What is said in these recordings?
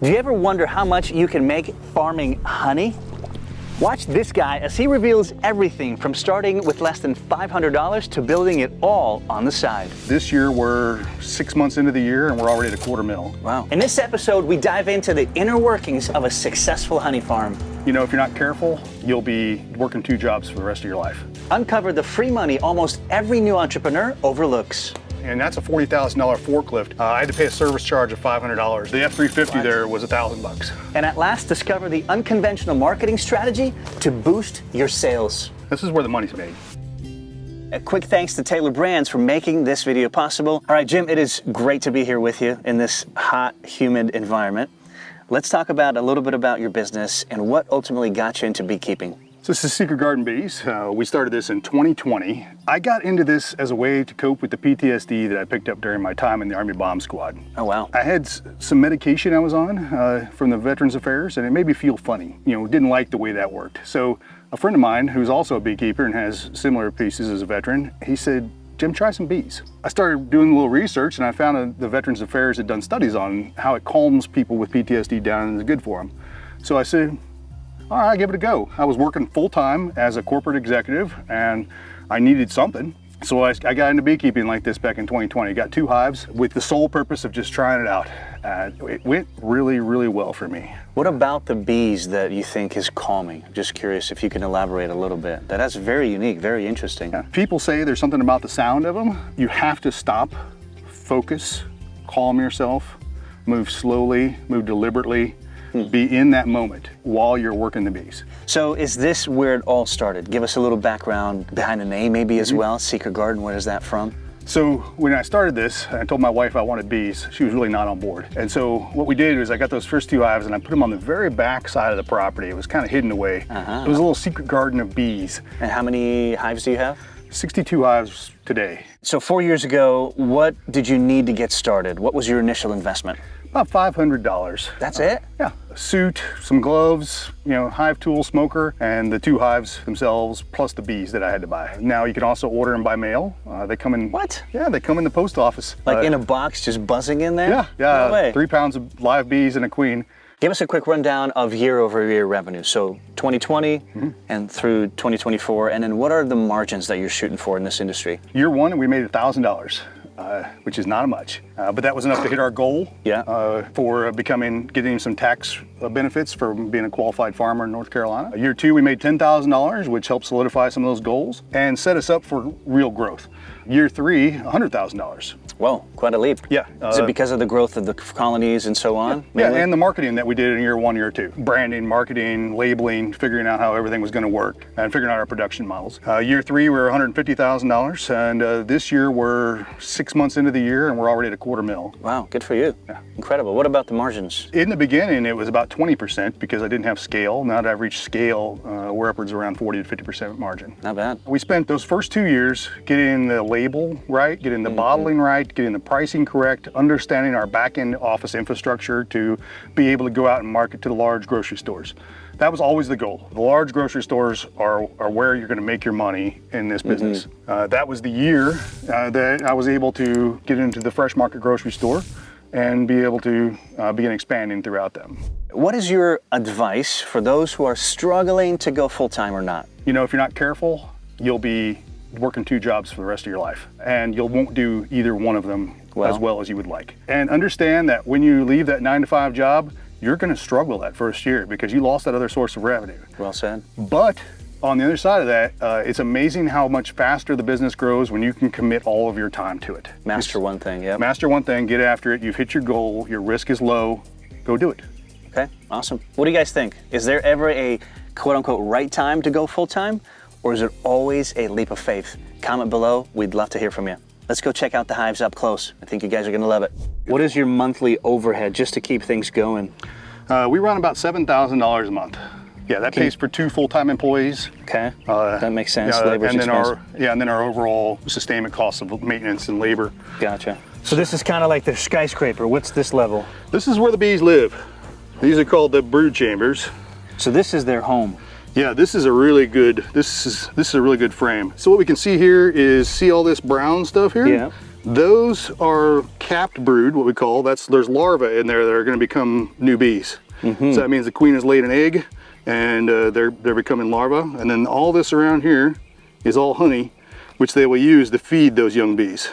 Do you ever wonder how much you can make farming honey? Watch this guy as he reveals everything from starting with less than $500 to building it all on the side. This year we're 6 months into the year and we're already at $250,000. Wow. In this episode, we dive into the inner workings of a successful honey farm. You know, if you're not careful, you'll be working 2 jobs for the rest of your life. Uncover the free money almost every new entrepreneur overlooks. And that's a $40,000 forklift. I had to pay a service charge of $500. The F-350 there was $1,000. And at last, discover the unconventional marketing strategy to boost your sales. This is where the money's made. A quick thanks to Taylor Brands for making this video possible. All right, Jim, it is great to be here with you in this hot, humid environment. Let's talk about a little bit about your business and what ultimately got you into beekeeping. So this is Secret Garden Bees. We started this in 2020. I got into this as a way to cope with the PTSD that I picked up during my time in the Army Bomb Squad. Oh, wow. I had some medication I was on from the Veterans Affairs, and it made me feel funny. You know, didn't like the way that worked. So a friend of mine who's also a beekeeper and has similar pieces as a veteran, he said, Jim, try some bees. I started doing a little research and I found that the Veterans Affairs had done studies on how it calms people with PTSD down and is good for them. So I said, all right, I'll give it a go. I was working full-time as a corporate executive and I needed something. So I got into beekeeping like this back in 2020. Got 2 hives with the sole purpose of just trying it out. It went really, really well for me. What about the bees that you think is calming? I'm just curious if you can elaborate a little bit. That's very unique, very interesting. Yeah. People say there's something about the sound of them. You have to stop, focus, calm yourself, move slowly, move deliberately. Be in that moment while you're working the bees. So is this where it all started? Give us a little background behind the name maybe as well. Secret Garden, where is that from? So when I started this, I told my wife I wanted bees. She was really not on board. And so what we did was I got those first 2 hives and I put them on the very back side of the property. It was kind of hidden away. It was a little secret garden of bees. And how many hives do you have? 62 hives today. So 4 years ago, what did you need to get started? What was your initial investment? About $500. That's it? Yeah, a suit, some gloves, you know, hive tool, smoker, and the 2 hives themselves, plus the bees that I had to buy. Now you can also order them by mail. They come in. What? Yeah, they come in the post office. Like in a box, just buzzing in there? Yeah, No way. 3 pounds of live bees and a queen. Give us a quick rundown of year-over-year revenue. So 2020 and through 2024, and then what are the margins that you're shooting for in this industry? Year 1, we made $1,000. Which is not much, but that was enough to hit our goal for getting some tax benefits for being a qualified farmer in North Carolina. Year 2, we made $10,000, which helped solidify some of those goals and set us up for real growth. Year 3, $100,000. Whoa, quite a leap. Yeah. Is it because of the growth of the colonies and so on? Yeah, and the marketing that we did in year 1, year 2. Branding, marketing, labeling, figuring out how everything was going to work, and figuring out our production models. Year 3, we were $150,000, and this year we're 6 months into the year, and we're already at $250,000. Wow, good for you. Yeah. Incredible. What about the margins? In the beginning, it was about 20% because I didn't have scale. Now that I've reached scale, we're upwards around 40 to 50% margin. Not bad. We spent those first 2 years getting the label right, getting the bottling right, getting the pricing correct, understanding our back-end office infrastructure to be able to go out and market to the large grocery stores. That was always the goal. The large grocery stores are where you're going to make your money in this business. That was the year that I was able to get into the fresh market grocery store and be able to begin expanding throughout them. What is your advice for those who are struggling to go full-time or not? You know, if you're not careful, you'll be working 2 jobs for the rest of your life, and you won't do either one of them as well as you would like. And understand that when you leave that 9-to-5 job, you're going to struggle that first year because you lost that other source of revenue. Well said. But on the other side of that, it's amazing how much faster the business grows when you can commit all of your time to it. Master one thing, yeah. Master one thing, get after it. You've hit your goal, your risk is low, go do it. Okay, awesome. What do you guys think? Is there ever a quote-unquote right time to go full-time, or is it always a leap of faith? Comment below. We'd love to hear from you. Let's go check out the hives up close. I think you guys are going to love it. What is your monthly overhead just to keep things going? We run about $7,000 a month. Yeah, that pays for 2 full-time employees. Okay, that makes sense. Labor's expensive. And then our overall sustainment costs of maintenance and labor. Gotcha. So this is kind of like the skyscraper. What's this level? This is where the bees live. These are called the brood chambers. So this is their home. Yeah, this is a really good, this is a really good frame. So what we can see here is, see all this brown stuff here? Yeah. Those are capped brood, what we call. There's larvae in there that are going to become new bees. So that means the queen has laid an egg, and they're becoming larvae. And then all this around here is all honey, which they will use to feed those young bees.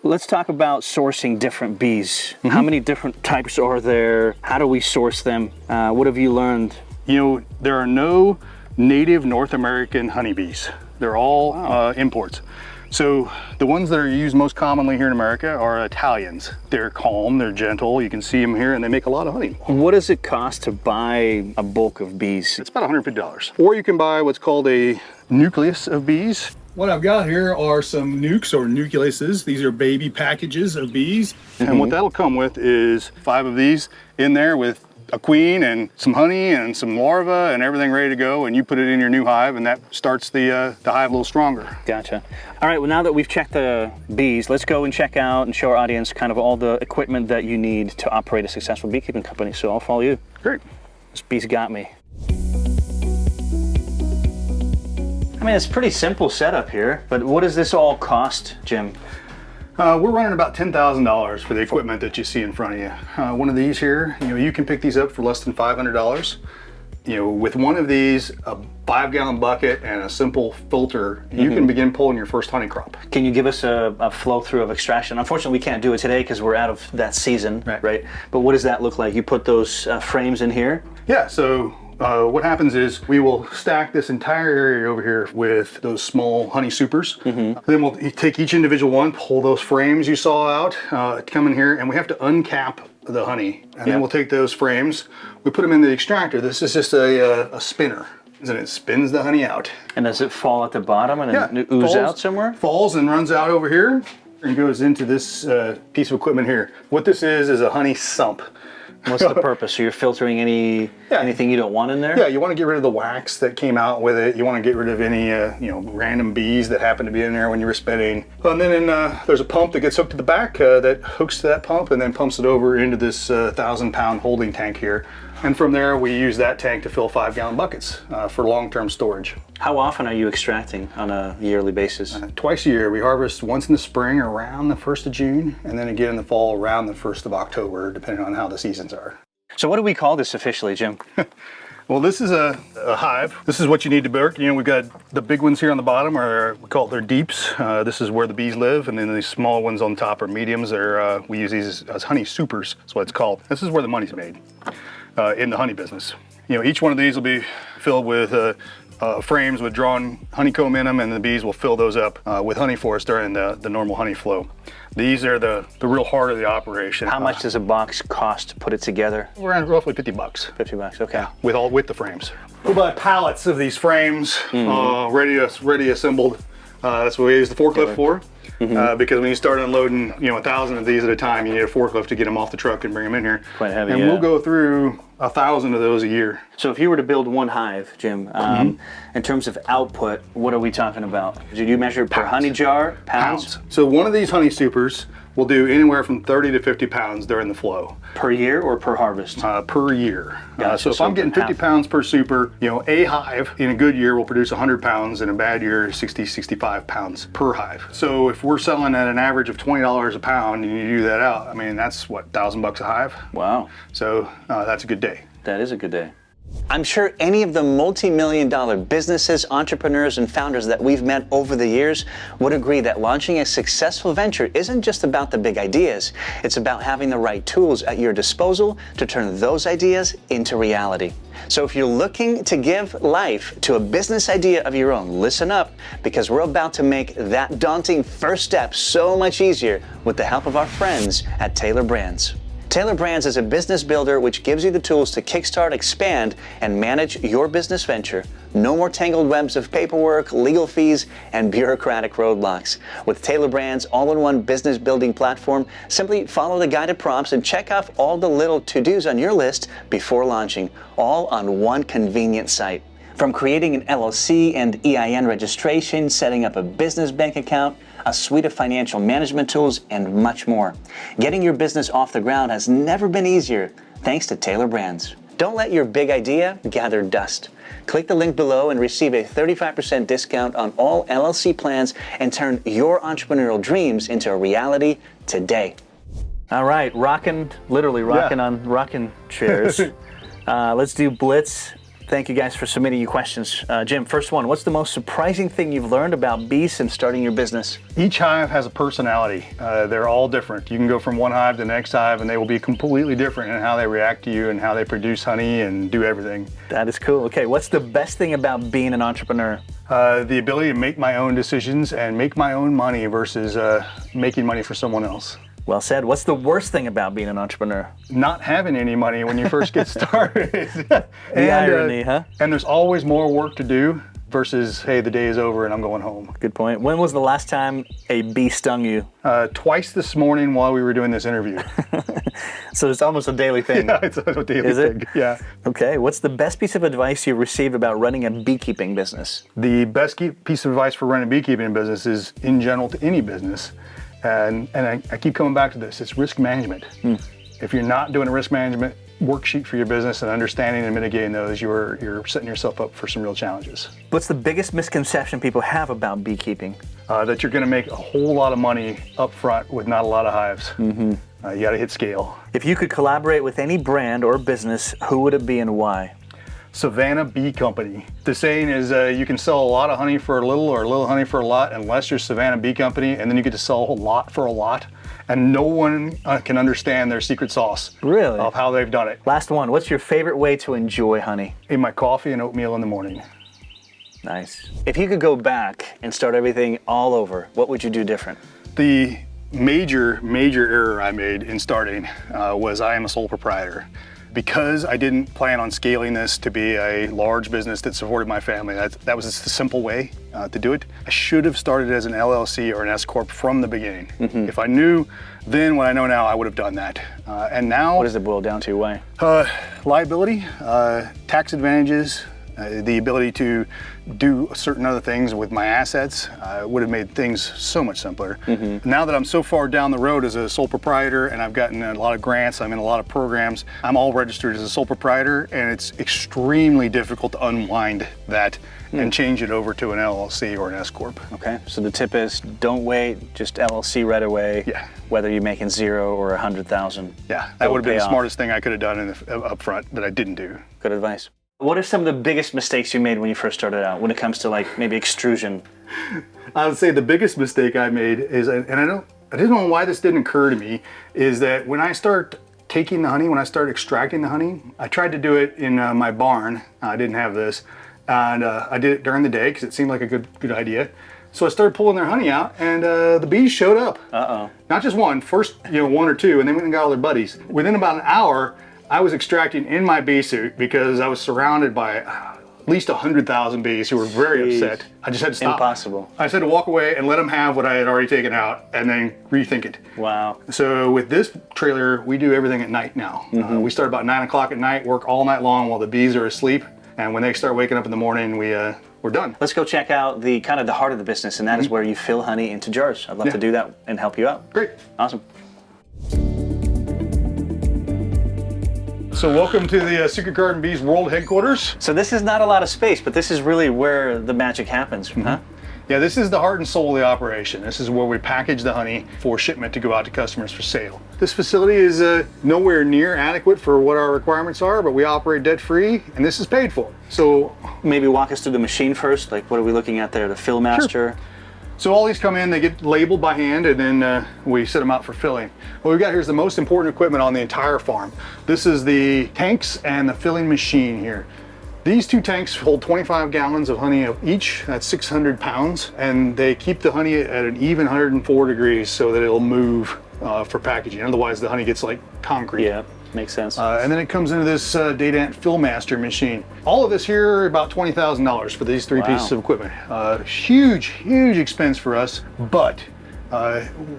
Let's talk about sourcing different bees. How many different types are there? How do we source them? What have you learned? You know, there are no native North American honeybees. They're all imports. So the ones that are used most commonly here in America are Italians. They're calm, they're gentle, you can see them here, and they make a lot of honey. What does it cost to buy a bulk of bees? It's about $150. Or you can buy what's called a nucleus of bees. What I've got here are some nukes or nucleuses. These are baby packages of bees. And what that'll come with is 5 of these in there with a queen and some honey and some larvae and everything ready to go, and you put it in your new hive, and that starts the hive a little stronger. Gotcha. All right, well, now that we've checked the bees, let's go and check out and show our audience kind of all the equipment that you need to operate a successful beekeeping company. So I'll follow you. Great. This bee's got me. I mean, it's a pretty simple setup here, but what does this all cost, Jim? We're running about $10,000 for the equipment that you see in front of you. One of these here, you know, you can pick these up for less than $500. You know, with one of these, a 5-gallon bucket and a simple filter, you can begin pulling your first honey crop. Can you give us a flow through of extraction? Unfortunately, we can't do it today because we're out of that season, right? But what does that look like? You put those frames in here? Yeah, so what happens is we will stack this entire area over here with those small honey supers. Then we'll take each individual one, pull those frames you saw out, come in here, and we have to uncap the honey. And then we'll take those frames, we put them in the extractor. This is just a spinner, and it spins the honey out. And does it fall at the bottom and then ooze out somewhere? Falls and runs out over here and goes into this piece of equipment here. What this is a honey sump. What's the purpose? So you're filtering anything you don't want in there? Yeah, you want to get rid of the wax that came out with it. You want to get rid of any random bees that happen to be in there when you were spitting. And then there's a pump that gets hooked to the back that hooks to that pump and then pumps it over into this 1,000-pound holding tank here. And from there, we use that tank to fill 5-gallon buckets for long-term storage. How often are you extracting on a yearly basis? Twice a year. We harvest once in the spring around the 1st of June, and then again in the fall around the 1st of October, depending on how the seasons are. So what do we call this officially, Jim? Well, this is a hive. This is what you need to build. You know, we've got the big ones here on the bottom, we call it their deeps. This is where the bees live, and then these small ones on top are mediums. We use these as honey supers, that's what it's called. This is where the money's made in the honey business. You know, each one of these will be filled with frames with drawn honeycomb in them, and the bees will fill those up with honey for us during the normal honey flow. These are the real heart of the operation. How much does a box cost to put it together? Around roughly $50. 50 bucks, okay. Yeah, with the frames. We'll buy pallets of these frames, ready assembled. That's what we use the forklift for. Because when you start unloading, 1,000 of these at a time, you need a forklift to get them off the truck and bring them in here. Quite heavy, and we'll go through 1,000 of those a year. So if you were to build one hive, Jim, in terms of output, what are we talking about? Did you measure per honey jar? Pounds? So one of these honey supers will do anywhere from 30 to 50 pounds during the flow. Per year or per harvest? Per year. Gotcha. So if I'm getting 50 pounds per super, a hive in a good year will produce 100 pounds, in a bad year 60, 65 pounds per hive. So if we're selling at an average of $20 a pound and you do that out, I mean, that's what, $1,000 a hive? Wow. So that's a good day. That is a good day. I'm sure any of the multi-million-dollar businesses, entrepreneurs, and founders that we've met over the years would agree that launching a successful venture isn't just about the big ideas. It's about having the right tools at your disposal to turn those ideas into reality. So if you're looking to give life to a business idea of your own, listen up, because we're about to make that daunting first step so much easier with the help of our friends at Taylor Brands. Taylor Brands is a business builder which gives you the tools to kickstart, expand, and manage your business venture. No more tangled webs of paperwork, legal fees, and bureaucratic roadblocks. With Taylor Brands' all-in-one business building platform, simply follow the guided prompts and check off all the little to-dos on your list before launching, all on one convenient site. From creating an LLC and EIN registration, setting up a business bank account, a suite of financial management tools, and much more. Getting your business off the ground has never been easier thanks to Taylor Brands. Don't let your big idea gather dust. Click the link below and receive a 35% discount on all LLC plans and turn your entrepreneurial dreams into a reality today. All right, literally rocking on rocking chairs. Let's do Blitz. Thank you guys for submitting your questions. Jim, first one, what's the most surprising thing you've learned about bees since starting your business? Each hive has a personality. They're all different. You can go from one hive to the next hive and they will be completely different in how they react to you and how they produce honey and do everything. That is cool. Okay, what's the best thing about being an entrepreneur? The ability to make my own decisions and make my own money versus making money for someone else. Well said. What's the worst thing about being an entrepreneur? Not having any money when you first get started. The irony, huh? And there's always more work to do versus, hey, the day is over and I'm going home. Good point. When was the last time a bee stung you? Twice this morning while we were doing this interview. So it's almost a daily thing. Yeah, it's a daily thing. Yeah. Okay. What's the best piece of advice you've received about running a beekeeping business? The best piece of advice for running a beekeeping business is in general to any business. And I keep coming back to this, it's risk management. If you're not doing a risk management worksheet for your business and understanding and mitigating those, you're setting yourself up for some real challenges. What's the biggest misconception people have about beekeeping? That you're gonna make a whole lot of money up front with not a lot of hives. You gotta hit scale. If you could collaborate with any brand or business, who would it be and why? Savannah Bee Company. The saying is you can sell a lot of honey for a little or a little honey for a lot unless you're Savannah Bee Company, and then you get to sell a lot for a lot, and no one can understand their secret sauce. Really? Of how they've done it. Last one, what's your favorite way to enjoy honey? In my coffee and oatmeal in the morning. Nice. If you could go back and start everything all over, what would you do different? The major error I made in starting was I am a sole proprietor. Because I didn't plan on scaling this to be a large business that supported my family, that was just the simple way to do it. I should have started as an LLC or an S Corp from the beginning. If I knew then what I know now, I would have done that. And now— What does it boil down to? Why? Liability, tax advantages, the ability to do certain other things with my assets would have made things so much simpler. Now that I'm so far down the road as a sole proprietor and I've gotten a lot of grants, I'm in a lot of programs, I'm all registered as a sole proprietor, and it's extremely difficult to unwind that and change it over to an LLC or an S Corp. Okay, so the tip is don't wait, just LLC right away. Yeah. Whether you're making 0 or 100,000. Yeah, that would have been the smartest thing I could have done up front that I didn't do. Good advice. What are some of the biggest mistakes you made when you first started out when it comes to like maybe extrusion? I would say the biggest mistake I made is, and I didn't know why this didn't occur to me, is that when I start taking the honey, when I start extracting the honey, I tried to do it in my barn. I didn't have this, and I did it during the day because it seemed like a good idea. So I started pulling their honey out, and the bees showed up. Not just one, first 1 or 2, and then went and got all their buddies. Within about an hour, I was extracting in my bee suit because I was surrounded by at least 100,000 bees who were very upset. I just had to stop. Impossible. I just had to walk away and let them have what I had already taken out and then rethink it. Wow. So with this trailer, we do everything at night now. We start about 9 o'clock at night, work all night long while the bees are asleep. And when they start waking up in the morning, we're done. Let's go check out the kind of the heart of the business, and that is where you fill honey into jars. I'd love to do that and help you out. Great. Awesome. So welcome to the Secret Garden Bees World Headquarters. So this is not a lot of space, but this is really where the magic happens, huh? Yeah, this is the heart and soul of the operation. This is where we package the honey for shipment to go out to customers for sale. This facility is nowhere near adequate for what our requirements are, but we operate debt-free, and this is paid for. So maybe walk us through the machine first. Like, what are we looking at there? The fill master? Sure. So all these come in, they get labeled by hand, and then we set them out for filling. What we've got here is the most important equipment on the entire farm. This is the tanks and the filling machine here. These 2 tanks hold 25 gallons of honey each. That's 600 pounds, and they keep the honey at an even 104 degrees so that it'll move for packaging. Otherwise, the honey gets like concrete. Yeah, makes sense. And then it comes into this Dadant Fill Master machine. All of this here, about $20,000 for these 3 pieces of equipment. Huge expense for us, but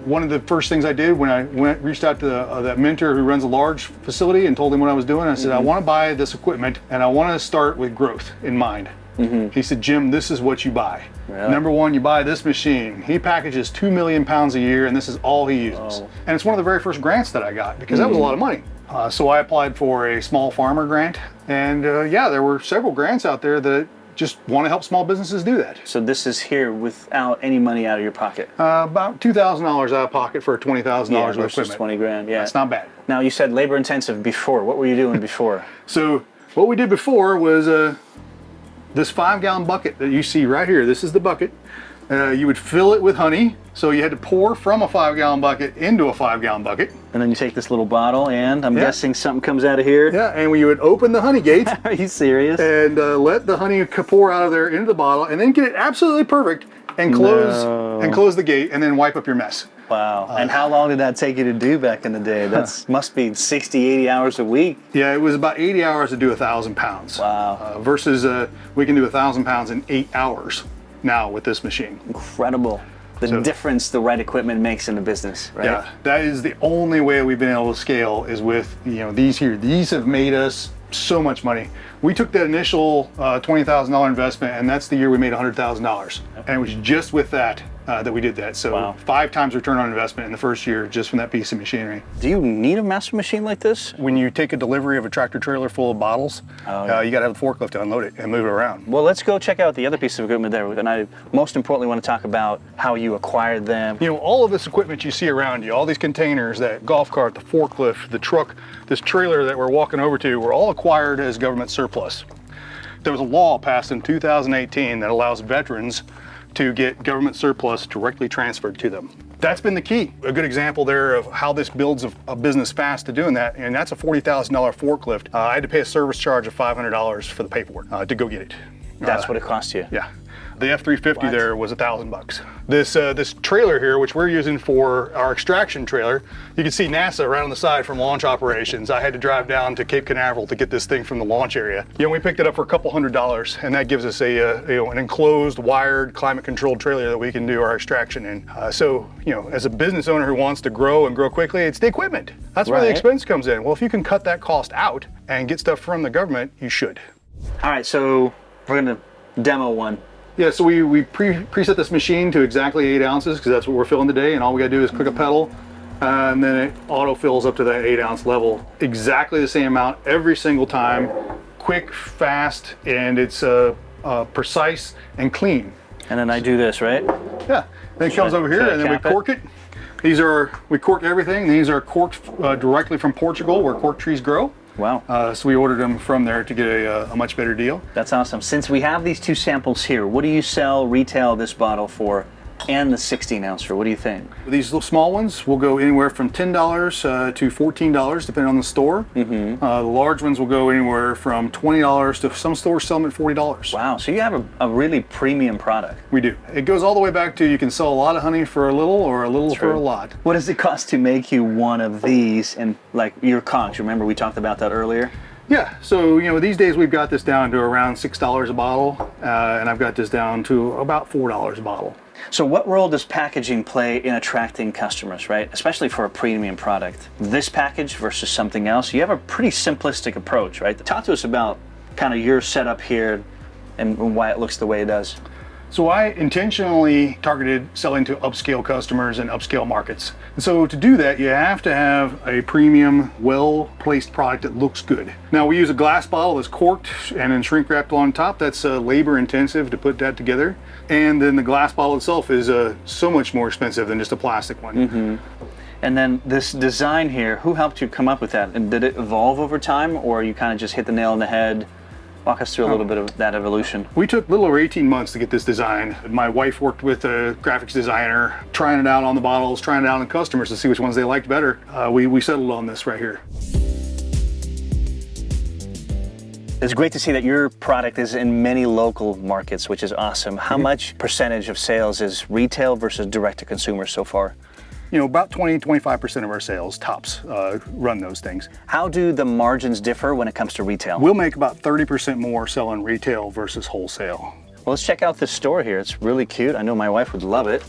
one of the first things I did when I reached out to that mentor who runs a large facility and told him what I was doing, I said, I want to buy this equipment and I want to start with growth in mind. He said, Jim, this is what you buy. Really? Number 1, you buy this machine. He packages 2 million pounds a year, and this is all he uses. And it's one of the very first grants that I got because that was a lot of money. So I applied for a small farmer grant, and yeah, there were several grants out there that just want to help small businesses do that. So this is here without any money out of your pocket. About $2,000 out of pocket for $20,000 Yeah, of versus equipment. 20 grand. Yeah, That's not bad. Now you said labor intensive before. What were you doing before? So what we did before was this 5-gallon bucket that you see right here. This is the bucket. You would fill it with honey. So you had to pour from a 5-gallon bucket into a 5-gallon bucket. And then you take this little bottle, and I'm Yeah. guessing something comes out of here. Yeah, and we would open the honey gate Are you serious? and let the honey pour out of there into the bottle, and then get it absolutely perfect and close the gate, and then wipe up your mess. Wow. And how long did that take you to do back in the day? That's must be 60, 80 hours a week. Yeah, it was about 80 hours to do 1,000 pounds. Wow. Versus we can do 1,000 pounds in 8 hours now with this machine. Incredible. The difference the right equipment makes in the business, right? Yeah, that is the only way we've been able to scale is with, you know, these here. These have made us so much money. We took that initial $20,000 investment, and that's the year we made $100,000. And it was just with that that we did that. So Wow. 5 times return on investment in the first year just from that piece of machinery. Do you need a master machine like this? When you take a delivery of a tractor trailer full of bottles, you got to have the forklift to unload it and move it around. Well, let's go check out the other piece of equipment there. And I most importantly want to talk about how you acquired them. You know, all of this equipment you see around you, all these containers, that golf cart, the forklift, the truck, this trailer that we're walking over to, were all acquired as government surplus. There was a law passed in 2018 that allows veterans to get government surplus directly transferred to them. That's been the key. A good example there of how this builds a business fast to doing that, and that's a $40,000 forklift. I had to pay a service charge of $500 for the paperwork to go get it. That's what it cost you. Yeah. The F-350 there was $1,000. This trailer here, which we're using for our extraction trailer, you can see NASA right on the side from launch operations. I had to drive down to Cape Canaveral to get this thing from the launch area. You know, we picked it up for a couple $100, and that gives us an enclosed, wired, climate-controlled trailer that we can do our extraction in. So, you know, as a business owner who wants to grow and grow quickly, it's the equipment. That's where the expense comes in. Well, if you can cut that cost out and get stuff from the government, you should. All right, so we're gonna demo one. Yeah, so we preset this machine to exactly 8 ounces because that's what we're filling today, and all we gotta do is click a pedal, and then it auto fills up to that 8 ounce level. Exactly the same amount every single time. Quick, fast, and it's precise and clean. And then I do this, right? Yeah, then it comes over here, and then we cork it. We cork everything. These are corked directly from Portugal, where cork trees grow. Wow. So we ordered them from there to get a much better deal. That's awesome. Since we have these two samples here, what do you sell retail this bottle for and the 16 ounce for? What do you think? These little small ones will go anywhere from $10 to $14 depending on the store. The large ones will go anywhere from $20 to some stores sell them at $40. Wow, so you have a really premium product. We do. It goes all the way back to you can sell a lot of honey for a little or a little for a lot. What does it cost to make you one of these and like your costs? Remember we talked about that earlier? Yeah, so you know these days we've got this down to around $6 a bottle, and I've got this down to about $4 a bottle. So what role does packaging play in attracting customers, right? Especially for a premium product. This package versus something else, you have a pretty simplistic approach, right? Talk to us about kind of your setup here and why it looks the way it does. So I intentionally targeted selling to upscale customers and upscale markets. And so to do that, you have to have a premium, well-placed product that looks good. Now we use a glass bottle that's corked and then shrink wrapped on top. That's labor intensive to put that together. And then the glass bottle itself is so much more expensive than just a plastic one. And then this design here, who helped you come up with that? And did it evolve over time, or you kind of just hit the nail on the head? Walk us through a little bit of that evolution. We took a little over 18 months to get this design. My wife worked with a graphics designer, trying it out on the bottles, trying it out on customers to see which ones they liked better. We settled on this right here. It's great to see that your product is in many local markets, which is awesome. How much percentage of sales is retail versus direct to consumer so far? You know, about 20-25% of our sales, tops, run those things. How do the margins differ when it comes to retail? We'll make about 30% more selling retail versus wholesale. Well, let's check out this store here. It's really cute. I know my wife would love it.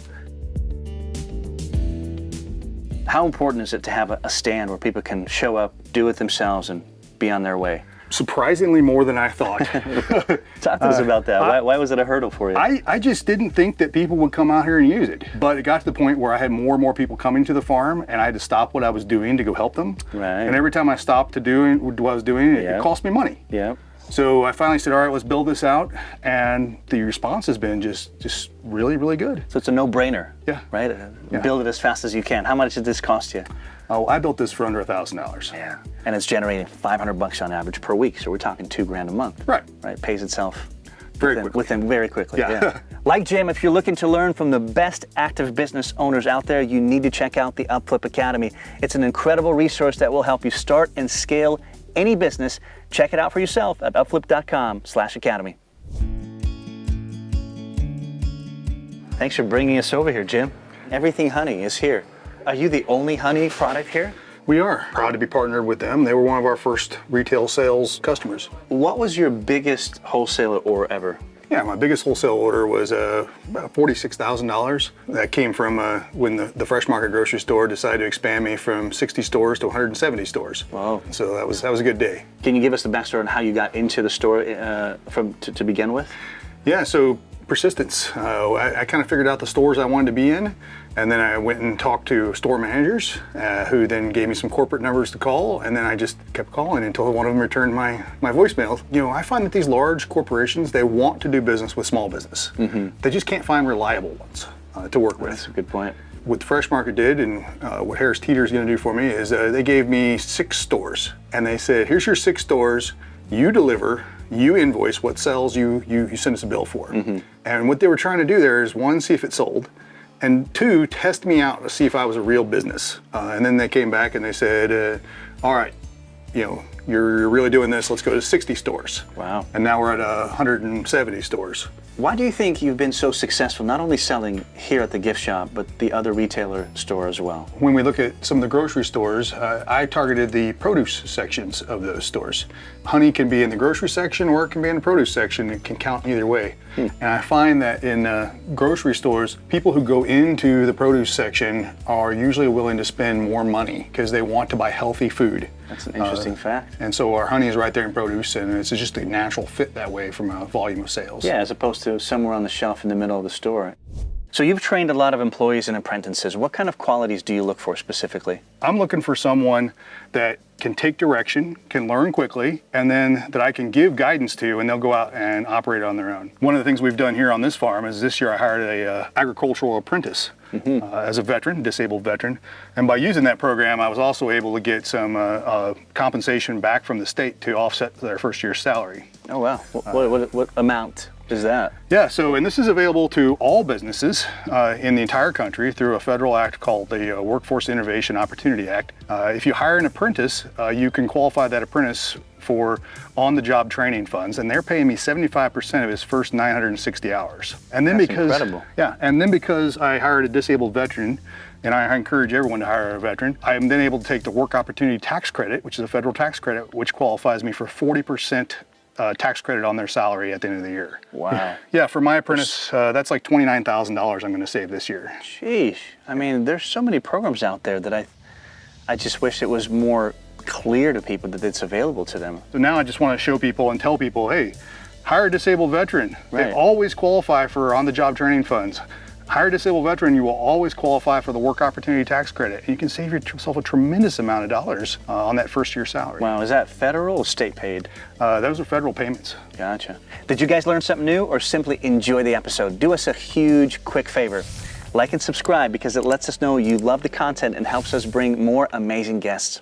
How important is it to have a stand where people can show up, do it themselves, and be on their way? Surprisingly more than I thought. Talk to us about that. Why was it a hurdle for you? I just didn't think that people would come out here and use it. But it got to the point where I had more and more people coming to the farm, and I had to stop what I was doing to go help them. Right. And every time I stopped to doing what I was doing, it cost me money. Yeah. So I finally said, all right, let's build this out. And the response has been just really, really good. So it's a no-brainer. Yeah. Right? Yeah. Build it as fast as you can. How much did this cost you? Oh, I built this for under $1,000. Yeah. And it's generating $500 on average per week. So we're talking $2,000 a month. Right. Right. Pays itself Very quickly. Very quickly. Yeah. Like Jim, if you're looking to learn from the best active business owners out there, you need to check out the UpFlip Academy. It's an incredible resource that will help you start and scale any business. Check it out for yourself at upflip.com/academy. Thanks for bringing us over here, Jim. Everything Honey is here. Are you the only honey product here? We are proud to be partnered with them. They were one of our first retail sales customers. What was your biggest wholesaler order ever? Yeah, my biggest wholesale order was about $46,000. That came from when the Fresh Market grocery store decided to expand me from 60 stores to 170 stores. Wow. So that was a good day. Can you give us the backstory on how you got into the store to begin with? Yeah, so persistence. I kind of figured out the stores I wanted to be in, and then I went and talked to store managers who then gave me some corporate numbers to call, and then I just kept calling until one of them returned my voicemail. You know, I find that these large corporations, they want to do business with small business. Mm-hmm. They just can't find reliable ones to work with. That's a good point. What the Fresh Market did, and what Harris Teeter is going to do for me, is they gave me 6 stores, and they said, here's your 6 stores, you deliver, you invoice what sells, you send us a bill for. Mm-hmm. And what they were trying to do there is, 1, see if it sold, and 2, test me out to see if I was a real business. And then they came back and they said, all right, you know, you're really doing this, let's go to 60 stores. Wow. And now we're at 170 stores. Why do you think you've been so successful, not only selling here at the gift shop, but the other retailer store as well? When we look at some of the grocery stores, I targeted the produce sections of those stores. Honey can be in the grocery section or it can be in the produce section. It can count either way. And I find that in grocery stores, people who go into the produce section are usually willing to spend more money because they want to buy healthy food. That's an interesting fact. And so our honey is right there in produce, and it's just a natural fit that way from a volume of sales. Yeah, as opposed to somewhere on the shelf in the middle of the store. So you've trained a lot of employees and apprentices. What kind of qualities do you look for specifically? I'm looking for someone that can take direction, can learn quickly, and then that I can give guidance to, and they'll go out and operate on their own. One of the things we've done here on this farm is this year I hired a agricultural apprentice as a veteran, disabled veteran. And by using that program, I was also able to get some compensation back from the state to offset their first year's salary. Oh, wow. What amount is that? Yeah, so, and this is available to all businesses in the entire country through a federal act called the Workforce Innovation Opportunity Act. If you hire an apprentice, you can qualify that apprentice for on-the-job training funds, and they're paying me 75% of his first 960 hours. And then That's incredible. Yeah, and then because I hired a disabled veteran, and I encourage everyone to hire a veteran, I am then able to take the Work Opportunity Tax Credit, which is a federal tax credit, which qualifies me for 40% tax credit on their salary at the end of the year. Wow. Yeah, for my apprentice, that's like $29,000 I'm going to save this year. Sheesh. I mean, there's so many programs out there that I just wish it was more clear to people that it's available to them. So now I just want to show people and tell people, hey, hire a disabled veteran. Right. They always qualify for on-the-job training funds. Hire a disabled veteran, you will always qualify for the Work Opportunity Tax Credit. And you can save yourself a tremendous amount of dollars on that first year salary. Wow, is that federal or state paid? Those are federal payments. Gotcha. Did you guys learn something new or simply enjoy the episode? Do us a huge, quick favor. Like and subscribe because it lets us know you love the content and helps us bring more amazing guests.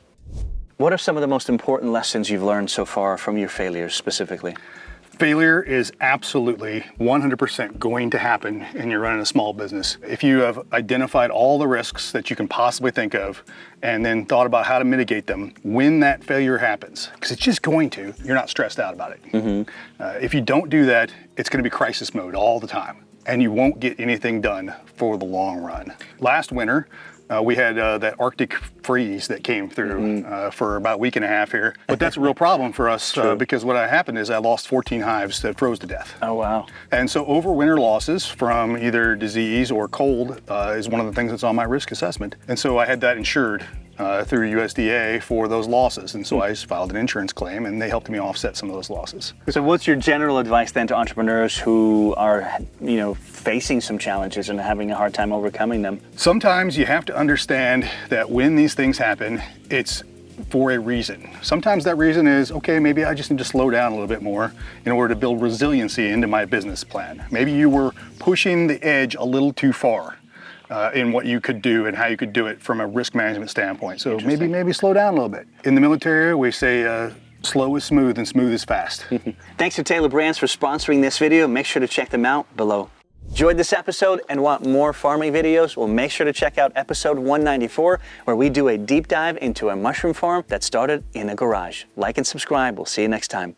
What are some of the most important lessons you've learned so far from your failures specifically? Failure is absolutely 100% going to happen and you're running a small business. If you have identified all the risks that you can possibly think of and then thought about how to mitigate them when that failure happens, because it's just going to, you're not stressed out about it. Mm-hmm. If you don't do that, it's going to be crisis mode all the time and you won't get anything done for the long run. Last winter, we had that Arctic freeze that came through for about a week and a half here. But that's a real problem for us because what happened is I lost 14 hives that froze to death. Oh, wow. And so overwinter losses from either disease or cold is one of the things that's on my risk assessment. And so I had that insured through USDA for those losses. And so I just filed an insurance claim and they helped me offset some of those losses. So what's your general advice then to entrepreneurs who are, facing some challenges and having a hard time overcoming them? Sometimes you have to understand that when these things happen, it's for a reason. Sometimes that reason is, okay, maybe I just need to slow down a little bit more in order to build resiliency into my business plan. Maybe you were pushing the edge a little too far in what you could do and how you could do it from a risk management standpoint. So maybe slow down a little bit. In the military, we say slow is smooth and smooth is fast. Thanks to Taylor Brands for sponsoring this video. Make sure to check them out below. Enjoyed this episode and want more farming videos? Well, make sure to check out episode 194, where we do a deep dive into a mushroom farm that started in a garage. Like and subscribe. We'll see you next time.